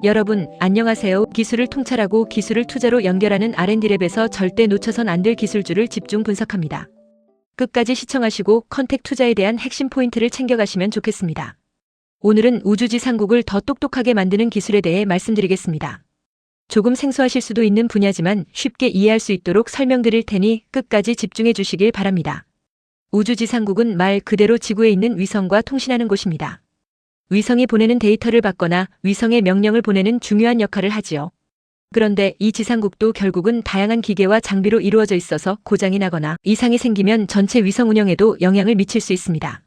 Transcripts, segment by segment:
여러분, 안녕하세요. 기술을 통찰하고 기술을 투자로 연결하는 R&D랩에서 절대 놓쳐선 안 될 기술주를 집중 분석합니다. 끝까지 시청하시고 컨택 투자에 대한 핵심 포인트를 챙겨가시면 좋겠습니다. 오늘은 우주지상국을 더 똑똑하게 만드는 기술에 대해 말씀드리겠습니다. 조금 생소하실 수도 있는 분야지만 쉽게 이해할 수 있도록 설명드릴 테니 끝까지 집중해 주시길 바랍니다. 우주지상국은 말 그대로 지구에 있는 위성과 통신하는 곳입니다. 위성이 보내는 데이터를 받거나 위성에 명령을 보내는 중요한 역할을 하지요. 그런데 이 지상국도 결국은 다양한 기계와 장비로 이루어져 있어서 고장이 나거나 이상이 생기면 전체 위성 운영에도 영향을 미칠 수 있습니다.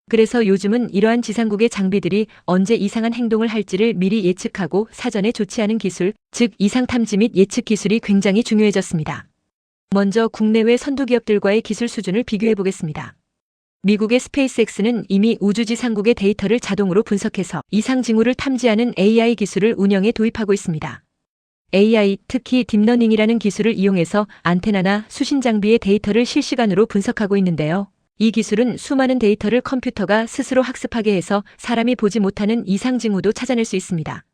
그래서 요즘은 이러한 지상국의 장비들이 언제 이상한 행동을 할지를 미리 예측하고 사전에 조치하는 기술, 즉 이상 탐지 및 예측 기술이 굉장히 중요해졌습니다. 먼저 국내외 선두기업들과의 기술 수준을 비교해 보겠습니다. 미국의 스페이스X는 이미 우주지상국의 데이터를 자동으로 분석해서 이상 징후를 탐지하는 AI 기술을 운영에 도입하고 있습니다. AI, 특히 딥러닝이라는 기술을 이용해서 안테나나 수신 장비의 데이터를 실시간으로 분석하고 있는데요. 이 기술은 수많은 데이터를 컴퓨터가 스스로 학습하게 해서 사람이 보지 못하는 이상 징후도 찾아낼 수 있습니다.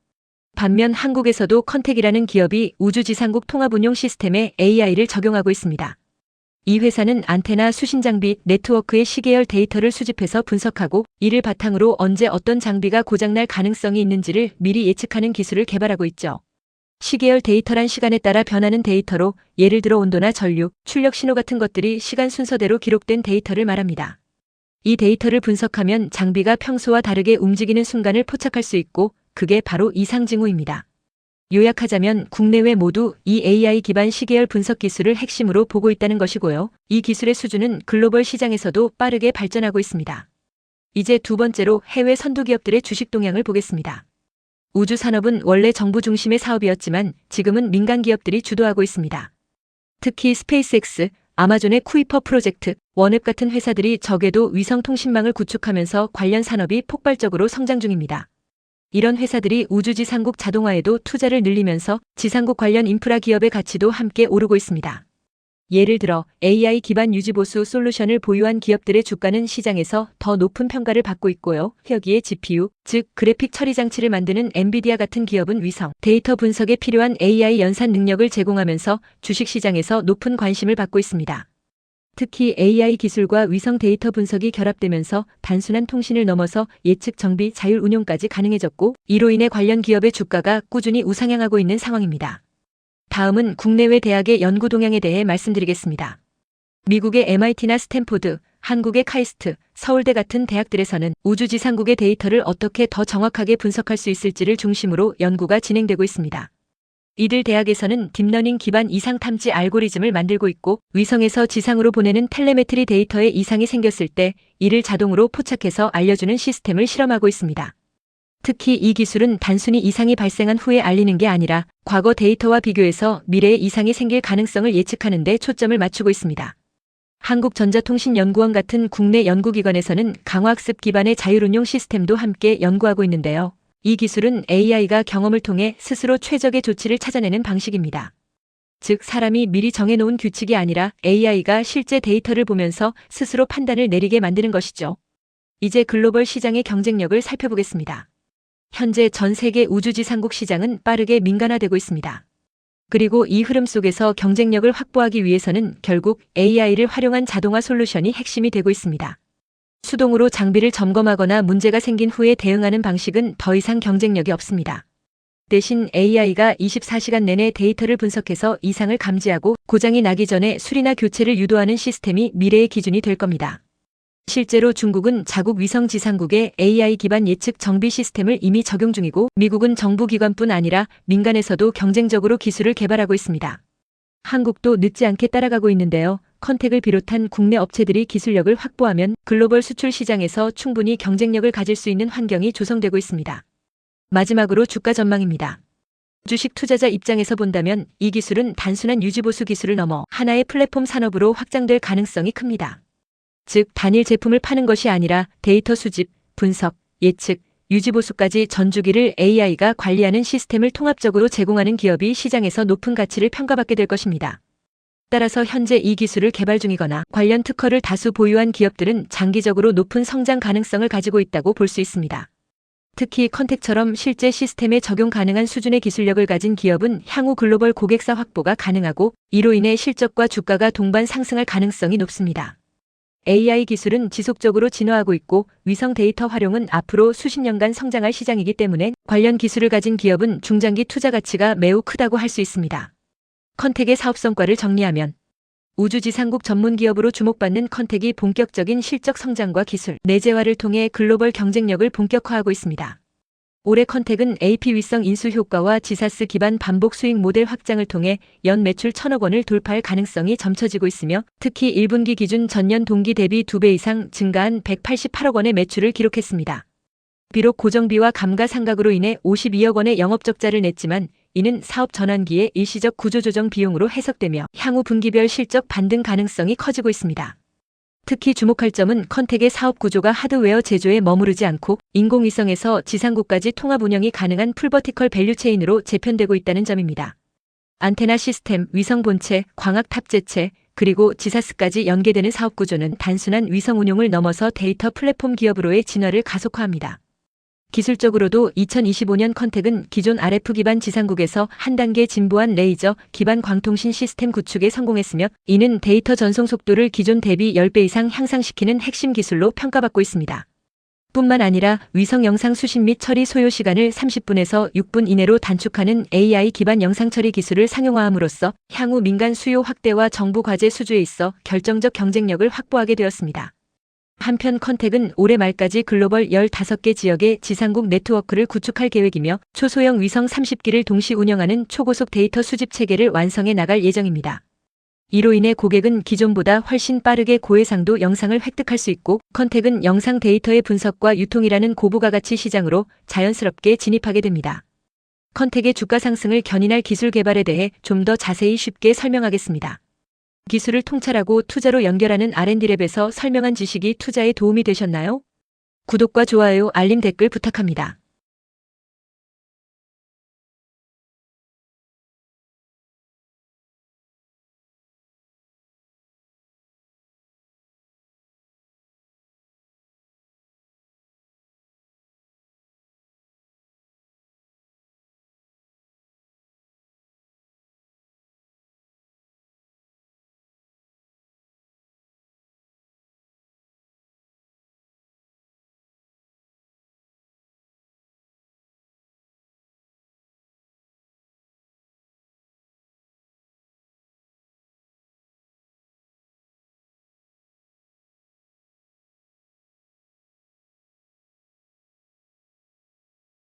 반면 한국에서도 컨택이라는 기업이 우주지상국 통합운용 시스템에 AI를 적용하고 있습니다. 이 회사는 안테나 수신 장비 네트워크의 시계열 데이터를 수집해서 분석하고 이를 바탕으로 언제 어떤 장비가 고장날 가능성이 있는지를 미리 예측하는 기술을 개발하고 있죠. 시계열 데이터란 시간에 따라 변하는 데이터로 예를 들어 온도나 전류, 출력 신호 같은 것들이 시간 순서대로 기록된 데이터를 말합니다. 이 데이터를 분석하면 장비가 평소와 다르게 움직이는 순간을 포착할 수 있고 그게 바로 이상 징후입니다. 요약하자면 국내외 모두 이 AI 기반 시계열 분석 기술을 핵심으로 보고 있다는 것이고요. 이 기술의 수준은 글로벌 시장에서도 빠르게 발전하고 있습니다. 이제 두 번째로 해외 선두기업들의 주식 동향을 보겠습니다. 우주 산업은 원래 정부 중심의 사업이었지만 지금은 민간 기업들이 주도하고 있습니다. 특히 스페이스X, 아마존의 쿠이퍼 프로젝트, 원웹 같은 회사들이 적에도 위성 통신망을 구축하면서 관련 산업이 폭발적으로 성장 중입니다. 이런 회사들이 우주지상국 자동화에도 투자를 늘리면서 지상국 관련 인프라 기업의 가치도 함께 오르고 있습니다. 예를 들어 AI 기반 유지보수 솔루션을 보유한 기업들의 주가는 시장에서 더 높은 평가를 받고 있고요. 여기에 GPU, 즉 그래픽 처리 장치를 만드는 엔비디아 같은 기업은 위성, 데이터 분석에 필요한 AI 연산 능력을 제공하면서 주식시장에서 높은 관심을 받고 있습니다. 특히 AI 기술과 위성 데이터 분석이 결합되면서 단순한 통신을 넘어서 예측 정비 자율 운용까지 가능해졌고 이로 인해 관련 기업의 주가가 꾸준히 우상향하고 있는 상황입니다. 다음은 국내외 대학의 연구 동향에 대해 말씀드리겠습니다. 미국의 MIT나 스탠포드, 한국의 카이스트, 서울대 같은 대학들에서는 우주지상국의 데이터를 어떻게 더 정확하게 분석할 수 있을지를 중심으로 연구가 진행되고 있습니다. 이들 대학에서는 딥러닝 기반 이상 탐지 알고리즘을 만들고 있고 위성에서 지상으로 보내는 텔레메트리 데이터에 이상이 생겼을 때 이를 자동으로 포착해서 알려주는 시스템을 실험하고 있습니다. 특히 이 기술은 단순히 이상이 발생한 후에 알리는 게 아니라 과거 데이터와 비교해서 미래에 이상이 생길 가능성을 예측하는 데 초점을 맞추고 있습니다. 한국전자통신연구원 같은 국내 연구기관에서는 강화학습 기반의 자율운용 시스템도 함께 연구하고 있는데요. 이 기술은 AI가 경험을 통해 스스로 최적의 조치를 찾아내는 방식입니다. 즉 사람이 미리 정해놓은 규칙이 아니라 AI가 실제 데이터를 보면서 스스로 판단을 내리게 만드는 것이죠. 이제 글로벌 시장의 경쟁력을 살펴보겠습니다. 현재 전 세계 우주지상국 시장은 빠르게 민간화되고 있습니다. 그리고 이 흐름 속에서 경쟁력을 확보하기 위해서는 결국 AI를 활용한 자동화 솔루션이 핵심이 되고 있습니다. 수동으로 장비를 점검하거나 문제가 생긴 후에 대응하는 방식은 더 이상 경쟁력이 없습니다. 대신 AI가 24시간 내내 데이터를 분석해서 이상을 감지하고 고장이 나기 전에 수리나 교체를 유도하는 시스템이 미래의 기준이 될 겁니다. 실제로 중국은 자국 위성 지상국에 AI 기반 예측 정비 시스템을 이미 적용 중이고 미국은 정부기관뿐 아니라 민간에서도 경쟁적으로 기술을 개발하고 있습니다. 한국도 늦지 않게 따라가고 있는데요. 컨택을 비롯한 국내 업체들이 기술력을 확보하면 글로벌 수출 시장에서 충분히 경쟁력을 가질 수 있는 환경이 조성되고 있습니다. 마지막으로 주가 전망입니다. 주식 투자자 입장에서 본다면 이 기술은 단순한 유지보수 기술을 넘어 하나의 플랫폼 산업으로 확장될 가능성이 큽니다. 즉 단일 제품을 파는 것이 아니라 데이터 수집, 분석, 예측, 유지보수까지 전주기를 AI가 관리하는 시스템을 통합적으로 제공하는 기업이 시장에서 높은 가치를 평가받게 될 것입니다. 따라서 현재 이 기술을 개발 중이거나 관련 특허를 다수 보유한 기업들은 장기적으로 높은 성장 가능성을 가지고 있다고 볼 수 있습니다. 특히 컨택처럼 실제 시스템에 적용 가능한 수준의 기술력을 가진 기업은 향후 글로벌 고객사 확보가 가능하고 이로 인해 실적과 주가가 동반 상승할 가능성이 높습니다. AI 기술은 지속적으로 진화하고 있고 위성 데이터 활용은 앞으로 수십 년간 성장할 시장이기 때문에 관련 기술을 가진 기업은 중장기 투자 가치가 매우 크다고 할 수 있습니다. 컨택의 사업 성과를 정리하면 우주지상국 전문 기업으로 주목받는 컨택이 본격적인 실적 성장과 기술 내재화를 통해 글로벌 경쟁력을 본격화하고 있습니다. 올해 컨택은 AP 위성 인수 효과와 지사스 기반 반복 수익 모델 확장을 통해 연 매출 1,000억 원을 돌파할 가능성이 점쳐지고 있으며 특히 1분기 기준 전년 동기 대비 2배 이상 증가한 188억 원의 매출을 기록했습니다. 비록 고정비와 감가상각으로 인해 52억 원의 영업적자를 냈지만 이는 사업 전환기의 일시적 구조조정 비용으로 해석되며 향후 분기별 실적 반등 가능성이 커지고 있습니다. 특히 주목할 점은 컨택의 사업 구조가 하드웨어 제조에 머무르지 않고 인공위성에서 지상국까지 통합 운영이 가능한 풀버티컬 밸류체인으로 재편되고 있다는 점입니다. 안테나 시스템, 위성 본체, 광학 탑재체, 그리고 지사스까지 연계되는 사업 구조는 단순한 위성 운용을 넘어서 데이터 플랫폼 기업으로의 진화를 가속화합니다. 기술적으로도 2025년 컨택은 기존 RF 기반 지상국에서 한 단계 진보한 레이저 기반 광통신 시스템 구축에 성공했으며 이는 데이터 전송 속도를 기존 대비 10배 이상 향상시키는 핵심 기술로 평가받고 있습니다. 뿐만 아니라 위성 영상 수신 및 처리 소요 시간을 30분에서 6분 이내로 단축하는 AI 기반 영상 처리 기술을 상용화함으로써 향후 민간 수요 확대와 정부 과제 수주에 있어 결정적 경쟁력을 확보하게 되었습니다. 한편 컨택은 올해 말까지 글로벌 15개 지역의 지상국 네트워크를 구축할 계획이며 초소형 위성 30기를 동시 운영하는 초고속 데이터 수집 체계를 완성해 나갈 예정입니다. 이로 인해 고객은 기존보다 훨씬 빠르게 고해상도 영상을 획득할 수 있고 컨택은 영상 데이터의 분석과 유통이라는 고부가가치 시장으로 자연스럽게 진입하게 됩니다. 컨택의 주가 상승을 견인할 기술 개발에 대해 좀 더 자세히 쉽게 설명하겠습니다. 기술을 통찰하고 투자로 연결하는 R&D랩에서 설명한 지식이 투자에 도움이 되셨나요? 구독과 좋아요, 알림 댓글 부탁합니다.